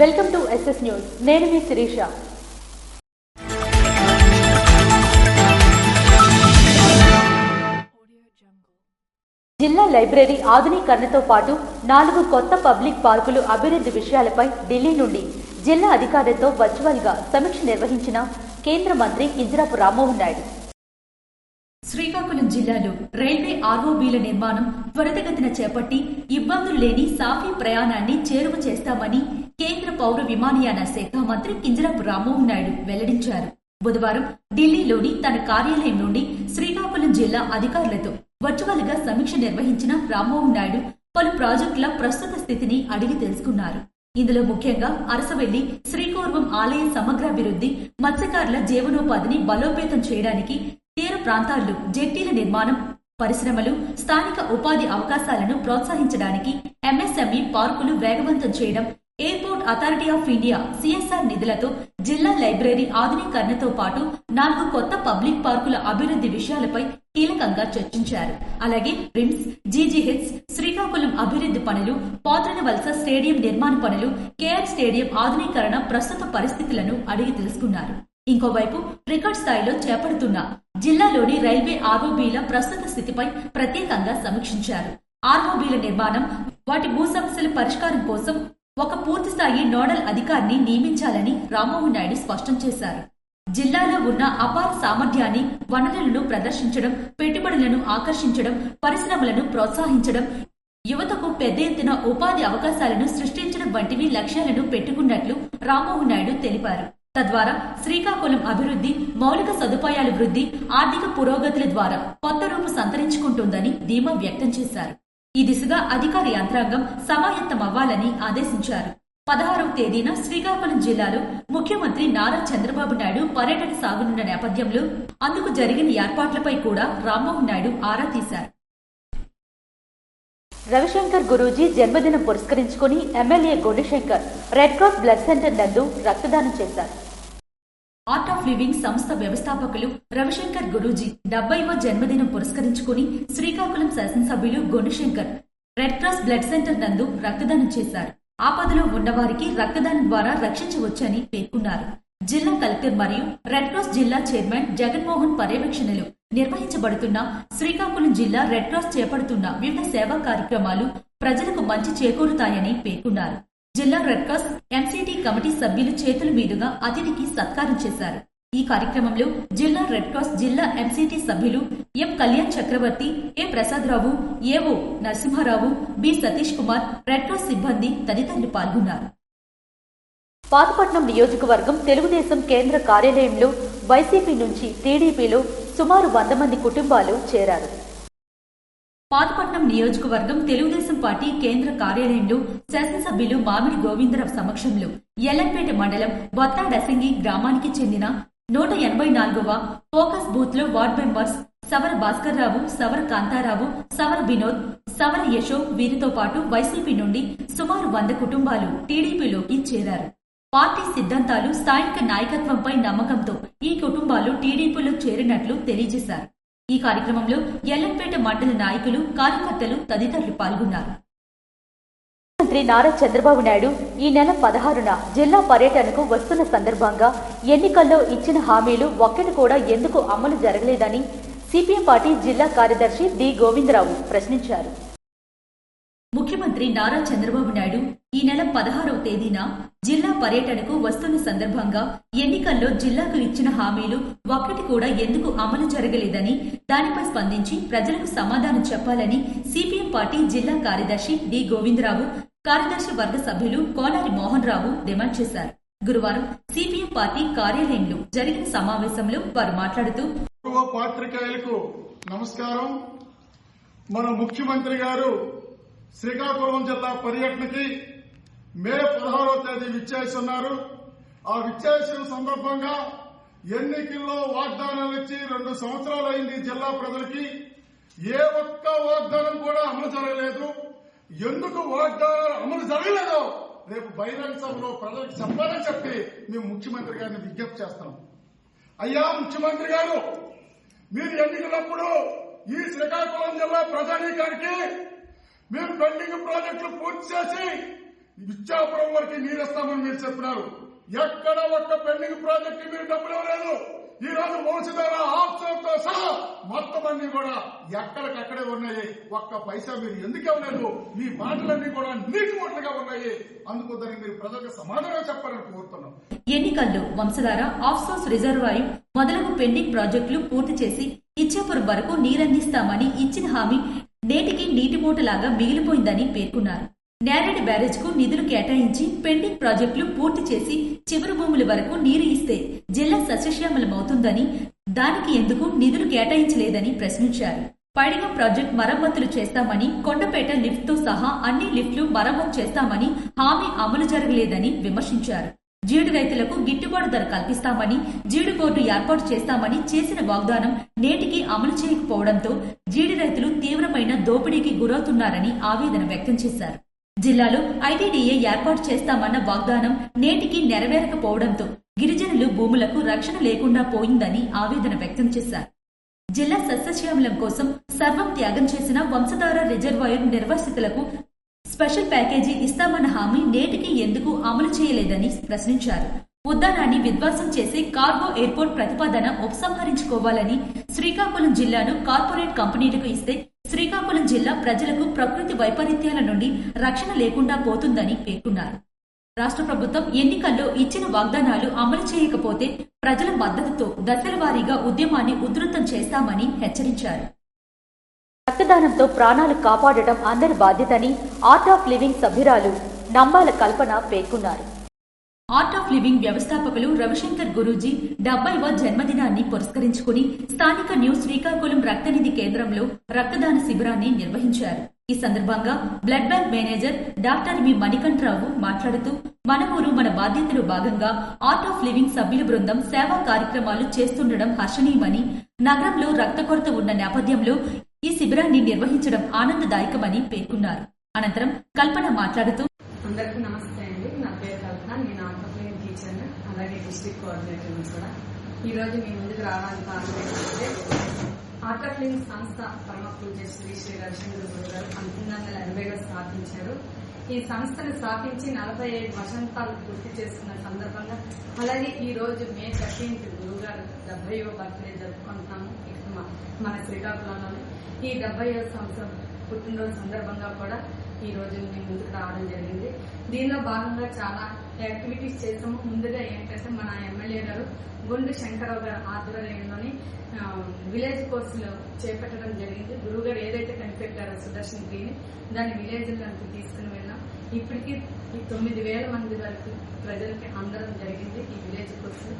Welcome to SS news. నేను మీ శిరీష. జిల్లా library ఆధునీకరణతో పాటు 4 కొత్త పబ్లిక్ పార్కులు అభివృద్ధి విషయాలపై ఢిల్లీ నుండి జిల్లా అధికారులతో వర్చువల్గా సమీక్ష నిర్వహించిన కేంద్ర మంత్రి కింజరాపు రామ్మోహన్ నాయుడు. శ్రీకాకుళం జిల్లాలో రైల్వే ఆర్ఓబీల నిర్మాణం త్వరితగతిన చేపట్టి ఇబ్బందులు లేని సాఫీ ప్రయాణాన్ని చేరువ చేస్తామని కేంద్ర పౌర విమానయాన శాఖ మంత్రి కింజరాపు రామ్మోహన్ నాయుడు వెల్లడించారు. బుధవారం ఢిల్లీలోని తన కార్యాలయం నుండి శ్రీకాకుళం జిల్లా అధికారులతో వర్చువల్ గా సమీక్ష నిర్వహించిన రామ్మోహన్ నాయుడు పలు ప్రాజెక్టుల ప్రస్తుత స్థితిని అడిగి తెలుసుకున్నారు. ఇందులో ముఖ్యంగా అరసవెల్లి శ్రీకూర్వం ఆలయ సమగ్రాభివృద్ధి, మత్స్యకారుల జీవనోపాధిని బలోపేతం చేయడానికి తీర ప్రాంతాల్లో జెట్టీల నిర్మాణం, పరిశ్రమలు, స్థానిక ఉపాధి అవకాశాలను ప్రోత్సహించడానికి ఎంఎస్ఎంఈ పార్కులు వేగవంతం చేయడం, airport authority of India CSR నిధులతో జిల్లా లైబ్రరీ ఆధునీకరణతో పాటు 4 కొత్త పబ్లిక్ పార్కుల అభివృద్ధి విషయాలపై కీలకంగా చర్చించారు. అలాగే రిమ్స్, జీజీహెచ్, శ్రీకాకుళం అభివృద్ధి పనులు, పోతనవలస స్టేడియం నిర్మాణ పనులు, కేఆర్ స్టేడియం ఆధునీకరణ ప్రస్తుత పరిస్థితులను అడిగి తెలుసుకున్నారు. ఇంకోవైపు రికార్డ్ స్థాయిలో చేపడుతున్న జిల్లాలోని రైల్వే ఆర్ఓబీల ప్రస్తుత స్థితిపై ప్రత్యేకంగా సమీక్షించారు. ఆర్ఓబీల నిర్మాణం, వాటి భూ సమస్యల పరిష్కారం కోసం ఒక పూర్తిస్థాయి నోడల్ అధికారిని నియమించాలని రామ్మోహన్ నాయుడు స్పష్టం చేశారు. జిల్లాలో ఉన్న అపార సామర్థ్యాన్ని, వనరులను ప్రదర్శించడం, పెట్టుబడులను ఆకర్షించడం, పరిశ్రమలను ప్రోత్సహించడం, యువతకు పెద్ద ఎత్తున ఉపాధి అవకాశాలను సృష్టించడం వంటివి లక్ష్యాలను పెట్టుకున్నట్లు రామ్మోహన్ నాయుడు తెలిపారు. తద్వారా శ్రీకాకుళం అభివృద్ధి, మౌలిక సదుపాయాల వృద్ధి, ఆర్థిక పురోగతుల ద్వారా కొత్త రూపు సంతరించుకుంటుందని ధీమా వ్యక్తం చేశారు. ఈ దిశగా అధికార యంత్రాంగం సమాయత్తమవ్వాలని ఆదేశించారు. 16వ తేదీన శ్రీకాకుళం జిల్లాలో ముఖ్యమంత్రి నారా చంద్రబాబు నాయుడు పర్యటన సాగనున్న నేపథ్యంలో అందుకు జరిగిన ఏర్పాట్లపై కూడా రామ్మోహన్ నాయుడు ఆరా తీశారు. రవిశంకర్ గురూజీ జన్మదినం పురస్కరించుకుని MLA Gunashankar red cross blood centre నందు రక్తదానం చేశారు. ఆర్ట్ ఆఫ్ లివింగ్ సంస్థ వ్యవస్థాపకులు రవిశంకర్ గురూజీ 70వ జన్మదినం పురస్కరించుకుని శ్రీకాకుళం శాసనసభ్యులు Gunashankar red cross blood centre నందు రక్తదానం చేశారు. ఆపదలో ఉన్నవారికి రక్తదానం ద్వారా రక్షించవచ్చని పేర్కొన్నారు. జిల్లా కలెక్టర్ మరియు రెడ్ క్రాస్ జిల్లా చైర్మన్ జగన్మోహన్ పర్యవేక్షణలో నిర్వహించబడుతున్న శ్రీకాకుళం జిల్లా రెడ్ క్రాస్ చేపడుతున్న వివిధ సేవా కార్యక్రమాలు ప్రజలకు మంచి చేకూరుతాయని పేర్కొన్నారు. జిల్లా రెడ్ క్రాస్ ఎంసీటీ కమిటీ సభ్యుల చేతుల మీదుగా అతిథికి సత్కారం చేశారు. ఈ కార్యక్రమంలో జిల్లా రెడ్ క్రాస్ జిల్లా ఎంసీటీ సభ్యులు ఎం కళ్యాణ్ చక్రవర్తి, ఏ ప్రసాదరావు, ఏవో Narasimharao, B Satish Kumar, red cross సిబ్బంది తదితరులు పాల్గొన్నారు. పాతపట్నం నియోజకవర్గం తెలుగుదేశం కేంద్ర కార్యాలయంలో వైసీపీ నుంచి టీడీపీలో సుమారు 100 మంది కుటుంబాలు చేరారు. పాతపట్నం నియోజకవర్గం తెలుగుదేశం పార్టీ కేంద్ర కార్యాలయంలో శాసనసభ్యులు మామిడి గోవిందరావు సమక్షంలో ఎల్లంపేట మండలం బొత్తాడసంగి గ్రామానికి చెందిన 184వ ఫోకస్ బూత్ లో వార్డు మెంబర్స్ సవర భాస్కర్ రావు, సవర కాంతారావు, సవర వినోద్, సవర యశో వీరితో పాటు వైసీపీ నుండి సుమారు 100 కుటుంబాలు టీడీపీలోకి చేరారు. పార్టీ సిద్ధాంతాలు, స్థానిక నాయకత్వంపై నమ్మకంతో ఈ కుటుంబాలు టీడీపీలో చేరినట్లు తెలియజేశారు. ఈ కార్యక్రమంలో ఎల్లంపేట మండల నాయకులు, కార్యకర్తలు తదితరులు పాల్గొన్నారు. ముఖ్యమంత్రి నారా చంద్రబాబు నాయుడు ఈ నెల 16న జిల్లా పర్యటనకు వస్తున్న సందర్భంగా ఎన్నికల్లో ఇచ్చిన హామీలు ఒక్కటి కూడా ఎందుకు అమలు జరగలేదని సిపిఎం పార్టీ జిల్లా కార్యదర్శి డి గోవిందరావు ప్రశ్నించారు. ముఖ్యమంత్రి నారా చంద్రబాబు నాయుడు ఈ నెల 16వ తేదీన జిల్లా పర్యటనకు వస్తున్న సందర్భంగా ఎన్నికల్లో జిల్లాకు ఇచ్చిన హామీలు ఒక్కటి కూడా ఎందుకు అమలు జరగలేదని, దానిపై స్పందించి ప్రజలకు సమాధానం చెప్పాలని సిపిఎం పార్టీ జిల్లా కార్యదర్శి డి గోవిందరావు, కార్యదర్శి వర్గ సభ్యులు కోనారి మోహన్ రావు డిమాండ్ చేశారు. గురువారం సిపిఎం పార్టీ కార్యాలయంలో జరిగిన సమావేశంలో వారు మాట్లాడుతూ, పాత్రికేయులకు నమస్కారం. మన ముఖ్యమంత్రి గారు శ్రీకాకుళం జిల్లా పర్యటనకి మే 16వ తేదీ విచ్చేస్తున్నారు. ఆ విచ్చేసిన సందర్భంగా ఎన్నికల్లో వాగ్దానాలు ఇచ్చి 2 సంవత్సరాలు అయింది. జిల్లా ప్రజలకి ఏ ఒక్క వాగ్దానం కూడా అమలు జరగలేదు. ఎందుకు వాగ్దానాలు అమలు జరగలేదో రేపు బహిరంగ సభలో ప్రజలకు చెప్పాలని చెప్పి మేము ముఖ్యమంత్రి గారిని విజ్ఞప్తి చేస్తాం. అయ్యా ముఖ్యమంత్రి గారు, మీరు ఎన్నికలప్పుడు ఈ శ్రీకాకుళం జిల్లా ప్రజానీకానికి మేము పెండింగ్ ప్రాజెక్టులు పూర్తి చేసి ఇచ్చాపురం వరకు నీరు ఇస్తామని మీరు చెప్పినారు. ఎక్కడ ఒక్క పెండింగ్ ప్రాజెక్టు మీరు డబ్బులు ఇవ్వలేదు. ఈ రోజు వంశధార ఆప్షన్తో సహా మొత్తం అన్ని కూడా ఎక్కడికక్కడే ఉన్నాయి. ఒక్క పైసా మీరు ఎందుకు ఇవ్వలేదు? మీ మాటలన్నీ కూడా నీటి మూటలుగా ఉన్నాయి. అందుకు దానికి మీరు ప్రజలకు సమాధానం చెప్పాలని కోరుతున్నాం. ఎన్నికల్లో వంశధార, ఆఫ్సోర్స్ రిజర్వాయర్ మొదలగు పెండింగ్ ప్రాజెక్టులు పూర్తి చేసి ఇచ్చాపురం వరకు నీరందిస్తామని ఇచ్చిన హామీ నేటికి నీటి మూటలాగా మిగిలిపోయిందని పేర్కొన్నారు. నేరేడు బ్యారేజ్ కు నిధులు కేటాయించి పెండింగ్ ప్రాజెక్టులు పూర్తి చేసి చివరి భూముల వరకు నీరు ఇస్తే జిల్లా సస్యశ్యామలమవుతుందని, దానికి ఎందుకు నిధులు కేటాయించలేదని ప్రశ్నించారు. పైడిగం ప్రాజెక్టు మరమ్మతులు చేస్తామని, కొండపేట లిఫ్ట్ తో సహా అన్ని లిఫ్ట్లు మరమ్మతు చేస్తామని హామీ అమలు జరగలేదని విమర్శించారు. జీడి రైతులకు గిట్టుబాటు ధర కల్పిస్తామని, జీడి బోర్డు ఏర్పాటు చేస్తామని చేసిన వాగ్దానం నేటికి అమలు చేయకపోవడంతో జీడి రైతులు తీవ్రమైన దోపిడీకి గురవుతున్నారని ఆవేదన వ్యక్తం చేశారు. జిల్లాలో ఐటీడీఏ ఏర్పాటు చేస్తామన్న వాగ్దానం నేటికి నెరవేరకపోవడంతో గిరిజనులు భూములకు రక్షణ లేకుండా పోయిందని ఆవేదన వ్యక్తం చేశారు. జిల్లా సస్యశ్యామలం కోసం సర్వం త్యాగం చేసిన వంశధార రిజర్వాయర్ నిర్వాసితులకు స్పెషల్ ప్యాకేజీ ఇస్తామన్న హామీ నేటికి ఎందుకు అమలు చేయలేదని ప్రశ్నించారు. ఉద్దానాన్ని విధ్వంసం చేసి కార్గో ఎయిర్పోర్ట్ ప్రతిపాదన ఉపసంహరించుకోవాలని, శ్రీకాకుళం జిల్లాను కార్పొరేట్ కంపెనీలకు ఇస్తే శ్రీకాకుళం జిల్లా ప్రజలకు ప్రకృతి వైపరీత్యాల నుండి రక్షణ లేకుండా పోతుందని పేర్కొన్నారు. రాష్ట్ర ప్రభుత్వం ఎన్నికల్లో ఇచ్చిన వాగ్దానాలు అమలు చేయకపోతే ప్రజల మద్దతుతో దశల వారీగా ఉద్యమాన్ని ఉధృతం చేస్తామని హెచ్చరించారు. రక్తదానంతో ప్రాణాలు కాపాడటం అందరి బాధ్యతని ఆర్ట్ ఆఫ్ లివింగ్ సభ్యురాలు నంబాల కల్పన పేర్కొన్నారు. ఆర్ట్ ఆఫ్ లివింగ్ వ్యవస్థాపకులు రవిశంకర్ గురూజీ 70వ జన్మదినాన్ని పురస్కరించుకుని స్థానిక న్యూ శ్రీకాకుళం రక్తనిధి కేంద్రంలో రక్తదాన శిబిరాన్ని నిర్వహించారు. ఈ సందర్భంగా blood bank manager doctor V Manikantharao మాట్లాడుతూ, మన ఊరు మన బాధ్యతలో భాగంగా ఆర్ట్ ఆఫ్ లివింగ్ సభ్యుల బృందం సేవా కార్యక్రమాలు చేస్తుండడం హర్షణీయమని, నగరంలో రక్త కొరత ఉన్న నేపథ్యంలో ఈ శిబిరాన్ని నిర్వహించడం ఆనందదాయకమని పేర్కొన్నారు. అనంతరం కల్పన మాట్లాడుతూ, అందరికీ నమస్తే అండి. నా పేరు కల్పన. నేను ఆర్ట్ ఆఫ్ లివింగ్ టీచర్, అలాగే డిస్ట్రిక్ట్ కోఆర్డినేటర్ కూడా. ఈ రోజు మీ ముందుకు రావడానికి కారణం ఏంటంటే, ఆర్ట్ ఆఫ్ లివింగ్ సంస్థ పరమ పూజ్య శ్రీ శ్రీ రవిశంకర్ గురువు గారు 1980లో స్థాపించారు. ఈ సంస్థను స్థాపించి 45 వసంతాలు పూర్తి చేసుకున్న సందర్భంగా, అలాగే ఈ రోజు మే 13 గురువు గారు 70వ బర్త్డే జరుపుకుంటున్నాము ఇక్కడ మన శ్రీకాకుళంలో. ఈ 70వ సంవత్సరం పుట్టినరోజు సందర్భంగా కూడా ఈ రోజు మేము ముందుకు రావడం జరిగింది. దీనిలో భాగంగా చాలా యాక్టివిటీస్ చేసాము. ముందుగా ఏంటంటే, మన ఎమ్మెల్యే గారు గుండు శంకరరావు గారు ఆధ్వర్యంలోని విలేజ్ కోర్సులు చేపట్టడం జరిగింది. గురువు గారు ఏదైతే కనిపెట్టారో సుదర్శన్ క్రియని, దాన్ని విలేజ్లోకి తీసుకుని వెళ్ళాం. ఇప్పటికీ 9,000 మంది వరకు ప్రజలకి అందడం జరిగింది ఈ విలేజ్ కోర్సులు.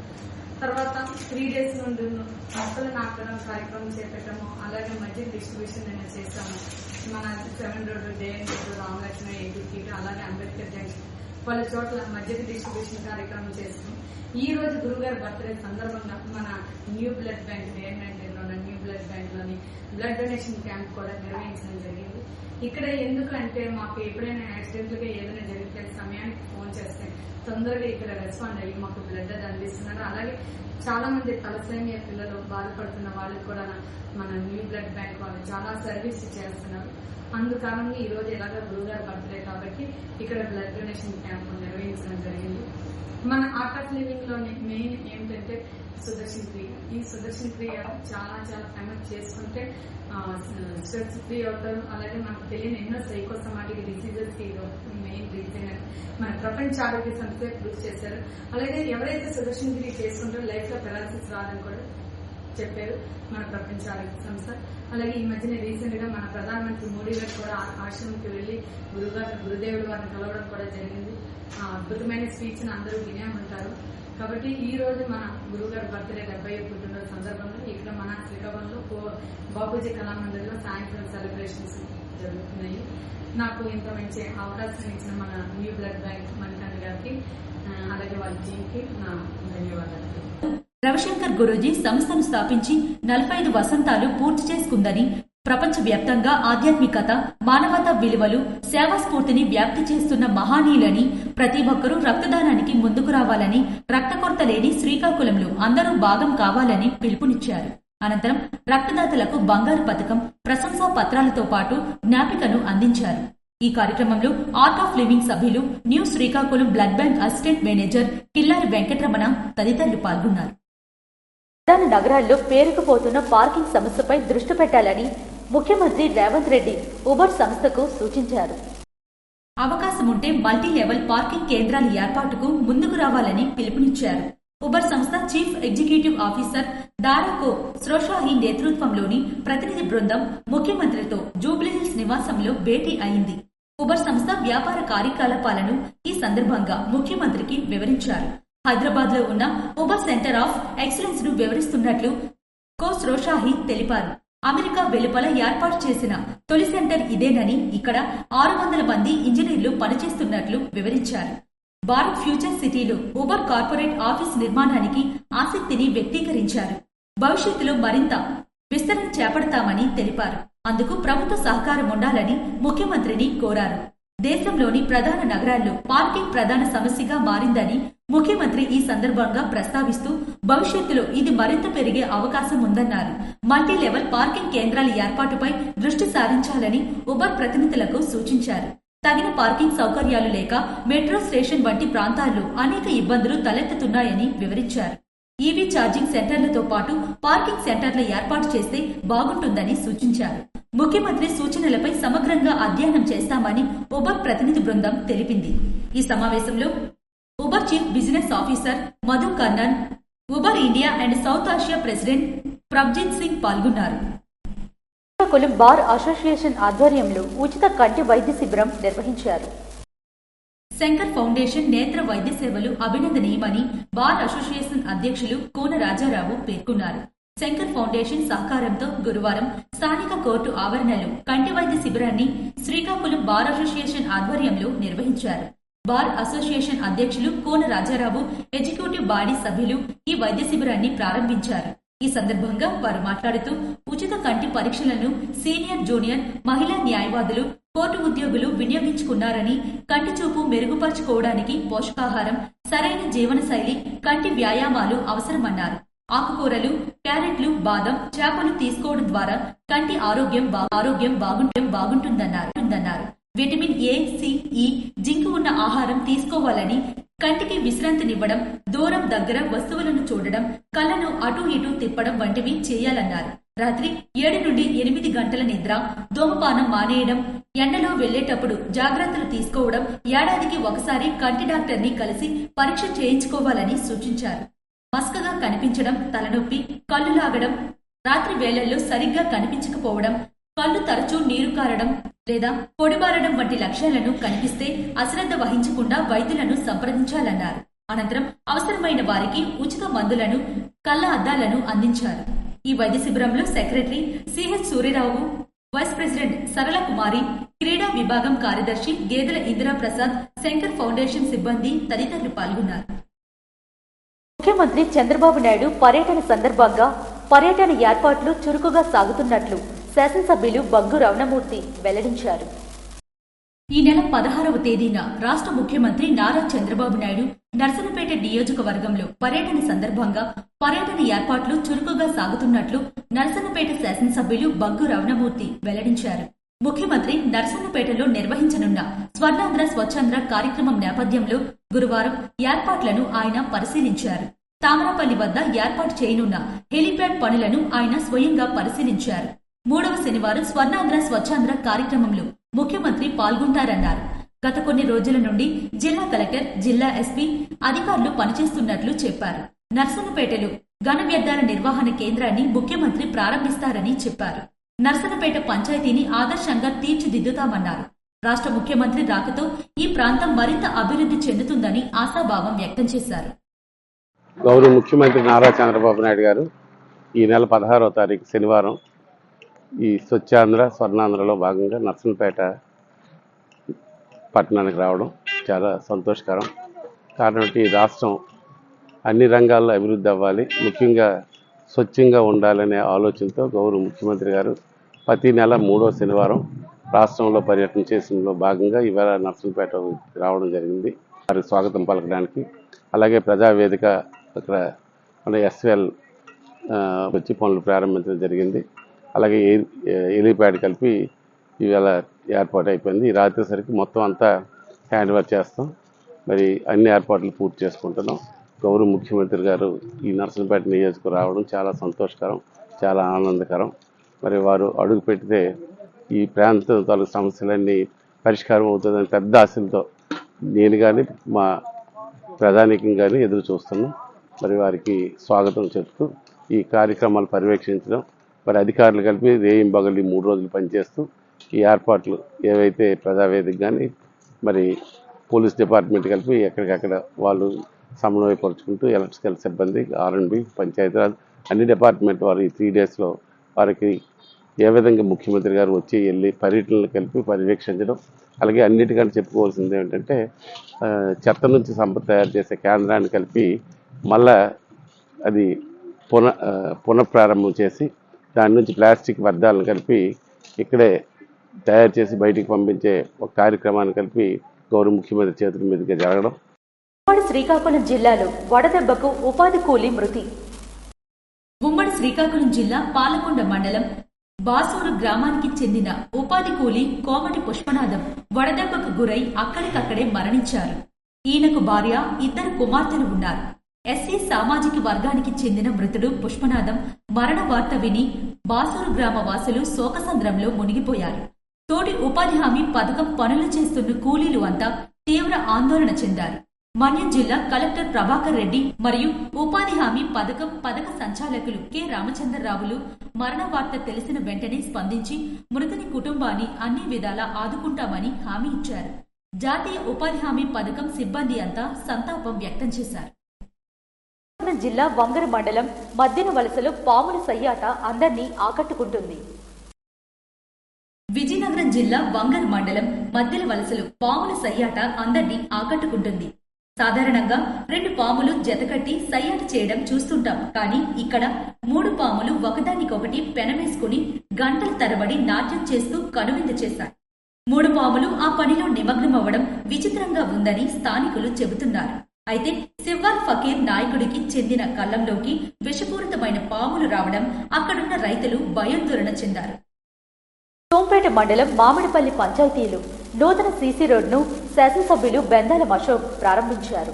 తర్వాత 3 days నుండి మొక్కలు నాటడం కార్యక్రమం చేపట్టాము. అలాగే మధ్య డిస్ట్రిబ్యూషన్ నేను చేశాము. మన 7 road, JN road, Ramalakshmi, AP, అలాగే అంబేద్కర్ జంక్షన్ వాళ్ళ చోట్ల మధ్య డిస్ట్రిబ్యూషన్ కార్యక్రమం చేస్తాం. ఈ రోజు గురుగారి బర్త్డే సందర్భంగా మన న్యూ బ్లడ్ బ్యాంక్ లో న్యూ బ్లడ్ బ్యాంక్ లోని బ్లడ్ డొనేషన్ క్యాంప్ కూడా నిర్వహించడం జరిగింది. ఇక్కడ ఎందుకు అంటే, మాకు ఎప్పుడైనా యాక్సిడెంట్ గా ఏదైనా జరిగితే సమయానికి ఫోన్ చేస్తే తొందరగా ఇక్కడ రెస్పాండ్ అయ్యి మాకు బ్లడ్ అది అందిస్తున్నారు. అలాగే చాలా మంది తలసేమియా పిల్లలు బాధపడుతున్న వాళ్ళకి కూడా మన న్యూ బ్లడ్ బ్యాంక్ వాళ్ళు చాలా సర్వీస్ చేస్తున్నారు. అందుకారణంగా ఈ రోజు ఎలాగో గురుగారి బర్త్డే కాబట్టి ఇక్కడ బ్లడ్ డొనేషన్ క్యాంప్ నిర్వహించడం జరిగింది. మన ఆర్ట్ ఆఫ్ లివింగ్ లోని మెయిన్ ఏంటంటే సుదర్శన్ క్రియ. ఈ సుదర్శన్ క్రియ చాలా చాలా ఫేమస్ చేసుకుంటే స్ట్రెస్ ఫ్రీ అవుతారు. అలాగే మనకు తెలియని ఎన్నో సైకోసమాటిక్ డిసీజెస్ కి మెయిన్ రీజన్ మన ప్రపంచ ఆరోగ్య సంస్థ ప్రూవ్ చేశారు. అలాగే ఎవరైతే సుదర్శన్ క్రియ చేసుకుంటారో లైఫ్ లో పెరాలసిస్ రాదని కూడా చెప్పారు మన ప్రపంచ ఆరోగ్య సంస్థ. అలాగే ఈ మధ్యన రీసెంట్ గా మన ప్రధానమంత్రి మోడీ గారు కూడా ఆశ్రమంకి వెళ్లి గురుదేవుడు వారిని కలవడం కూడా జరిగింది. అద్భుతమైన స్పీచ్ ని అందరూ వినే ఉంటారు. కాబట్టి ఈ రోజు మన గురుగారి బర్త్డే 70వ పుట్టినరోజు సందర్భంగా ఇక్కడ మన శ్రీకాకుళంలో బాపూజీ కళామందిర్లో సాయంత్రం సెలబ్రేషన్స్ జరుగుతున్నాయి. నాకు ఇంత మంచి అవకాశం ఇచ్చిన మన న్యూ బ్లడ్ బ్యాంక్ మణికంఠ గారికి, అలాగే వాళ్ళ టీంకి నా ధన్యవాదాలు. రవిశంకర్ గురూజీ సంస్థను స్థాపించి 45 వసంతాలు పూర్తి చేసుకుందని, ప్రపంచవ్యాప్తంగా ఆధ్యాత్మికత, మానవతా విలువలు, సేవా స్ఫూర్తిని వ్యాప్తి చేస్తున్న మహానీయులని, ప్రతి ఒక్కరూ రక్తదానానికి ముందుకు రావాలని, రక్త కొరత లేని శ్రీకాకుళంలో అందరూ భాగం కావాలని పిలుపునిచ్చారు. అనంతరం రక్తదాతలకు బంగారు పథకం, ప్రశంసా పత్రాలతో పాటు జ్ఞాపికను అందించారు. ఈ కార్యక్రమంలో ఆర్ట్ ఆఫ్ లివింగ్ సభ్యులు new Srikakulam blood bank assistant manager Killari Venkataramana తదితరులు పాల్గొన్నారు. ప్రధాన నగరాల్లో పేరుకుపోతున్న పార్కింగ్ సమస్యపై దృష్టి పెట్టాలని ముఖ్యమంత్రి రేవంత్ రెడ్డి ఉబర్ సంస్థకు సూచించారు. అవకాశం ఉంటే మల్టీ లెవెల్ పార్కింగ్ కేంద్రాల ఏర్పాటుకు ముందుకు రావాలని పిలుపునిచ్చారు. ఉబర్ సంస్థ చీఫ్ ఎగ్జిక్యూటివ్ ఆఫీసర్ దారాకో శ్రోషాహి నేతృత్వంలోని ప్రతినిధి బృందం ముఖ్యమంత్రితో జూబ్లీహిల్స్ నివాసంలో భేటీ అయింది. ఉబర్ సంస్థ వ్యాపార కార్యకలాపాలను ఈ సందర్భంగా ముఖ్యమంత్రికి వివరించారు. హైదరాబాద్ లో ఉన్న ఉబర్ సెంటర్ ఆఫ్ ఎక్సలెన్స్ ను వివరిస్తున్నట్లు కో శ్రోషాహి తెలిపారు. అమెరికా వెలుపల ఏర్పాటు చేసిన తొలి సెంటర్ ఇదేనని, ఇక్కడ 600 మంది ఇంజనీర్లు పనిచేస్తున్నట్లు వివరించారు. భారత్ ఫ్యూచర్ సిటీలో ఉబర్ కార్పొరేట్ ఆఫీస్ నిర్మాణానికి ఆసక్తిని వ్యక్తీకరించారు. భవిష్యత్తులో మరింత విస్తరణ చేపడతామని తెలిపారు. అందుకు ప్రభుత్వ సహకారం ఉండాలని ముఖ్యమంత్రిని కోరారు. దేశంలోని ప్రధాన నగరాల్లో పార్కింగ్ ప్రధాన సమస్యగా మారిందని ముఖ్యమంత్రి ఈ సందర్భంగా ప్రస్తావిస్తూ భవిష్యత్తులో ఇది మరింత పెరిగే అవకాశం ఉందన్నారు. మల్టీ లెవెల్ పార్కింగ్ కేంద్రాల ఏర్పాటుపై దృష్టి సారించాలని ఉబర్ ప్రతినిధులకు సూచించారు. తగిన పార్కింగ్ సౌకర్యాలు లేక మెట్రో స్టేషన్ వంటి ప్రాంతాల్లో అనేక ఇబ్బందులు తలెత్తుతున్నాయని వివరించారు. ఈవీ ఛార్జింగ్ సెంటర్లతో పాటు పార్కింగ్ సెంటర్ల ఏర్పాటు చేస్తే బాగుంటుందని సూచించారు. ముఖ్యమంత్రి సూచనలపై సమగ్రంగా అధ్యయనం చేస్తామని ఉబర్ ప్రతినిధి బృందం తెలిపింది. ఈ సమావేశంలో Uber chief business officer Madhu Karnan, Uber India and South Asia president Prabhjit Singh పాల్గొన్నారు. శ్రీకాకుళం బార్ అసోసియేషన్ ఆధ్వర్యంలో ఉచిత కంటి వైద్య శిబిరం నిర్వహించారు. శంకర్ ఫౌండేషన్ నేత్ర వైద్య సేవలు అభినందనీయమని బార్ అసోసియేషన్ అధ్యక్షులు కోన రాజారావు పేర్కొన్నారు. శంకర్ ఫౌండేషన్ సహకారంతో గురువారం స్థానిక కోర్టు ఆవరణలో కంటి వైద్య శిబిరాన్ని శ్రీకాకుళం బార్ అసోసియేషన్ ఆధ్వర్యంలో నిర్వహించారు. బార్ అసోసియేషన్ అధ్యక్షులు కోన రాజారావు, ఎగ్జిక్యూటివ్ బాడీ సభ్యులు ఈ వైద్య శిబిరాన్ని ప్రారంభించారు. ఈ సందర్భంగా వారు మాట్లాడుతూ ఉచిత కంటి పరీక్షలను సీనియర్, జూనియర్, మహిళా న్యాయవాదులు, కోర్టు ఉద్యోగులు వినియోగించుకున్నారని, కంటి చూపు మెరుగుపరుచుకోవడానికి పోషకాహారం, సరైన జీవనశైలి, కంటి వ్యాయామాలు అవసరమన్నారు. ఆకుకూరలు, క్యారెట్లు, బాదం, చేపలు తీసుకోవడం ద్వారా కంటి ఆరోగ్యం బాగుంటుందన్నారు. విటమిన్ ఏ, సి, ఈ, జింక్ ఉన్న ఆహారం తీసుకోవాలని, కంటికి విశ్రాంతినివ్వడం, దూరం దగ్గర వస్తువులను చూడడం, కళ్ళను అటూ ఇటూ తిప్పడం వంటివి చేయాలన్నారు. రాత్రి 7 నుండి 8 గంటల నిద్ర, ధూమపానం మానేయడం, ఎండలో వెళ్లేటప్పుడు జాగ్రత్తలు తీసుకోవడం, ఏడాదికి ఒకసారి కంటి డాక్టర్ని కలిసి పరీక్ష చేయించుకోవాలని సూచించారు. మస్కగా కనిపించడం, తలనొప్పి, కళ్ళు లాగడం, రాత్రి వేళల్లో సరిగ్గా కనిపించకపోవడం, కళ్ళు తరచూ నీరు కారడం లేదా పొడిబారడం వంటి లక్షణాలను కనిపిస్తే అశ్రద్ధ వహించకుండా వైద్యులను సంప్రదించాలన్నారు. అనంతరం అవసరమైన వారికి ఉచిత మందులను, కళ్ళ అద్దాలను అందించారు. ఈ వైద్య శిబిరంలో secretary CH Suryarao, vice president Sarala Kumari, క్రీడా విభాగం కార్యదర్శి గేదెల ఇందిరా ప్రసాద్, శంకర్ ఫౌండేషన్ సిబ్బంది తదితరులు పాల్గొన్నారు. ముఖ్యమంత్రి చంద్రబాబు నాయుడు పర్యటన సందర్భంగా పర్యటన ఏర్పాట్లు చురుకుగా సాగుతున్నట్లు శాసనసభ్యులు బంగు రమణమూర్తి వెల్లడించారు. ఈ నెల 16వ తేదీన రాష్ట్ర ముఖ్యమంత్రి నారా చంద్రబాబు నాయుడు నర్సన్నపేట నియోజకవర్గంలో పర్యటన సందర్భంగా పర్యటన ఏర్పాట్లు చురుకుగా సాగుతున్నట్లు నర్సన్నపేట శాసనసభ్యులు బంగు రమణమూర్తి వెల్లడించారు. ముఖ్యమంత్రి నర్సన్నపేటలో నిర్వహించనున్న స్వర్ణాంధ్ర స్వచ్ఛాంధ్ర కార్యక్రమం నేపథ్యంలో గురువారం ఏర్పాట్లను ఆయన పరిశీలించారు. తామరపల్లి వద్ద ఏర్పాటు చేయనున్న హెలీప్యాడ్ పనులను ఆయన స్వయంగా పరిశీలించారు. 3వ శనివారం స్వర్ణాంధ్ర స్వచ్ఛాంధ్ర కార్యక్రమంలో ముఖ్యమంత్రి పాల్గొంటారన్నారు. గత కొన్ని రోజుల నుండి జిల్లా కలెక్టర్, జిల్లా ఎస్పీ అధికారులు పనిచేస్తున్నట్లు చెప్పారు. నర్సన్నపేటలో ఘన వ్యర్థాల నిర్వహణ కేంద్రాన్ని ముఖ్యమంత్రి ప్రారంభిస్తారని చెప్పారు. నర్సన్నపేట పంచాయతీని ఆదర్శంగా తీర్చిదిద్దుతామన్నారు. రాష్ట్ర ముఖ్యమంత్రి రాకతో ఈ ప్రాంతం మరింత అభివృద్ధి చెందుతుందని ఆశాభావం వ్యక్తం చేశారు. గౌరవ ముఖ్యమంత్రి నారా చంద్రబాబు నాయుడు గారు ఈ నెల 16వ తారీఖు శనివారం ఈ స్వచ్ఛాంధ్ర స్వర్ణాంధ్రలో భాగంగా నర్సన్నపేట పట్టణానికి రావడం చాలా సంతోషకరం. కారణం ఈ రాష్ట్రం అన్ని రంగాల్లో అభివృద్ధి అవ్వాలి, ముఖ్యంగా స్వచ్ఛంగా ఉండాలనే ఆలోచనతో గౌరవ ముఖ్యమంత్రి గారు ప్రతి నెల 3వ శనివారం రాష్ట్రంలో పర్యటన చేసిన భాగంగా ఇవాళ నర్సన్నపేట రావడం జరిగింది. వారికి స్వాగతం పలకడానికి. అలాగే ప్రజావేదిక అక్కడ మన ఎస్ఎల్ వచ్చి పనులు ప్రారంభించడం జరిగింది. అలాగే హెలీప్యాడ్ కలిపి ఇవాళ ఏర్పాటు అయిపోయింది. ఈ రాత్రి సరికి మొత్తం అంతా హ్యాండ్ ఓవర్ చేస్తాం. మరి అన్ని ఏర్పాట్లు పూర్తి చేసుకుంటున్నాం. గౌరవ ముఖ్యమంత్రి గారు ఈ నర్సంపేట నియోజకవర్గం రావడం చాలా సంతోషకరం, చాలా ఆనందకరం. మరి వారు అడుగు పెడితే ఈ ప్రాంతం తాలూకు సమస్యలన్నీ పరిష్కారం అవుతుందని పెద్ద ఆశలతో నేను కానీ మా ప్రధానికం కానీ ఎదురు చూస్తున్నాం. మరి వారికి స్వాగతం చెప్తూ ఈ కార్యక్రమాలు పర్యవేక్షించడం, మరి అధికారులు కలిపి రేయింబగళ్ళు 3 రోజులు పనిచేస్తూ ఈ ఏర్పాట్లు ఏవైతే ప్రజావేదిక కానీ మరి పోలీస్ డిపార్ట్మెంట్ కలిపి ఎక్కడికక్కడ వాళ్ళు సమన్వయపరుచుకుంటూ ఎలక్ట్రికల్ సిబ్బంది, R&B, పంచాయతీరాజ్ అన్ని డిపార్ట్మెంట్ వారు ఈ 3 డేస్లో వారికి ఏ విధంగా ముఖ్యమంత్రి గారు వచ్చి వెళ్ళి పర్యటనలు కలిపి పర్యవేక్షించడం. అలాగే అన్నిటికంటే చెప్పుకోవాల్సింది ఏంటంటే చెత్త నుంచి సంపద తయారు చేసే కేంద్రాన్ని కలిపి మళ్ళా అది పునఃప్రారంభం చేసి దాని నుంచి ప్లాస్టిక్ వ్యర్థాలను కలిపి ఇక్కడే తయారు చేసి బయటికి పంపించే ఒక కార్యక్రమాన్ని కలిపి గౌరవ ముఖ్యమంత్రి చేతుల మీదుగా జరగడం. ఉమ్మడి శ్రీకాకుళం జిల్లాలో వడదెబ్బకు ఉపాధి కూలీ మృతి. ఉమ్మడి శ్రీకాకుళం జిల్లా పాలకొండ మండలం బాసూరు గ్రామానికి చెందిన ఉపాధి కూలీ కోమటి పుష్పనాథం వడదెబ్బకు గురై అక్కడికక్కడే మరణించారు. ఈయనకు భార్య, 2 కుమార్తెలు ఉన్నారు. ఎస్సీ సామాజిక వర్గానికి చెందిన మృతుడు పుష్పనాథం మరణ వార్త విని బాసూరు గ్రామ వాసులు శోకసంద్రంలో మునిగిపోయారు. తోటి ఉపాధి హామీ పథకం పనులు చేస్తున్న కూలీలు అంతా తీవ్ర ఆందోళన చెందారు. మన్యం జిల్లా కలెక్టర్ ప్రభాకర్ రెడ్డి మరియు ఉపాధి హామీ పథక సంచాలకులు కె రామచంద్రరావులు మరణ వార్త తెలిసిన వెంటనే స్పందించి మృతుని కుటుంబాన్ని అన్ని విధాలా ఆదుకుంటామని హామీ ఇచ్చారు. జాతీయ ఉపాధి హామీ పథకం సిబ్బంది అంతా సంతాపం వ్యక్తం చేశారు. జిల్లా వంగర మండలం మద్దిన వలసలో పాముల సయ్యాట అందరినీ ఆకట్టుకుంటుంది. విజయనగరం జిల్లా వంగర మండలం మద్దిన వలసలో పాముల సయ్యాట అందరినీ ఆకట్టుకుంటుంది. సాధారణంగా 2 పాములు జతకట్టి సయ్యాట చేయడం చూస్తుంటాం. కానీ ఇక్కడ 3 పాములు ఒకదానికొకటి పెనవేసుకుని గంటల తరబడి నాట్యం చేస్తూ కనువిందు చేశాయి. 3 పాములు ఆ పనిలో నిమగ్నమవ్వడం విచిత్రంగా ఉందని స్థానికులు చెబుతున్నారు. అయితే సివ్వాల్ ఫకీర్ నాయకుడికి చెందిన కళ్ళంలోకి విషపూరితమైన పాములు రావడం అక్కడున్న రైతులు భయాందోళన చెందారు. సోంపేట మండలం మామిడిపల్లి పంచాయతీలో నూతన సీసీ రోడ్ను శాసనసభ్యులు బెందాల అశోక్ ప్రారంభించారు.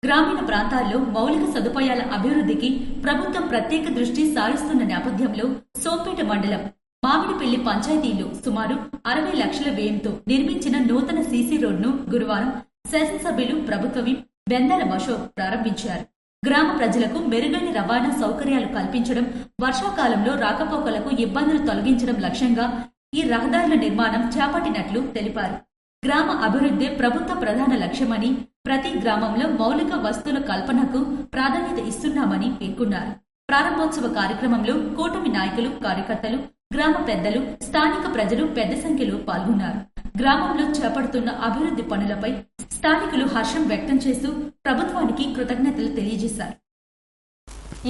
గ్రామీణ ప్రాంతాల్లో మౌలిక సదుపాయాల అభివృద్ధికి ప్రభుత్వం ప్రత్యేక దృష్టి సారిస్తున్న నేపథ్యంలో సోంపేట మండలం మామిడిపల్లి పంచాయతీలో సుమారు 60 లక్షల వ్యయంతో నిర్మించిన నూతన సీసీ రోడ్ను గురువారం శాసనసభ్యులు ప్రభుత్వ విప్ బెందాల అశోక్ ప్రారంభించారు. గ్రామ ప్రజలకు మెరుగైన రవాణా సౌకర్యాలు కల్పించడం, వర్షాకాలంలో రాకపోకలకు ఇబ్బందులు తొలగించడం లక్ష్యంగా ఈ రహదారుల నిర్మాణం చేపట్టినట్లు తెలిపారు. గ్రామ అభివృద్ధి ప్రభుత్వ ప్రధాన లక్ష్యమని, ప్రతి గ్రామంలో మౌలిక వస్తువుల కల్పనకు ప్రాధాన్యత ఇస్తున్నామని పేర్కొన్నారు. ప్రారంభోత్సవ కార్యక్రమంలో కూటమి నాయకులు, కార్యకర్తలు, గ్రామ పెద్దలు, స్థానిక ప్రజలు పెద్ద సంఖ్యలో పాల్గొన్నారు. గ్రామంలో చేపడుతున్న అభివృద్ధి పనులపై స్థానికులు హర్షం వ్యక్తం చేస్తూ ప్రభుత్వానికి కృతజ్ఞతలు తెలియజేశారు.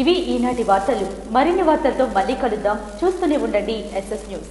ఇవి ఈనాటి వార్తలు. మరిన్ని వార్తలతో మళ్ళీ కలుద్దాం. చూస్తూనే ఉండండి SS న్యూస్.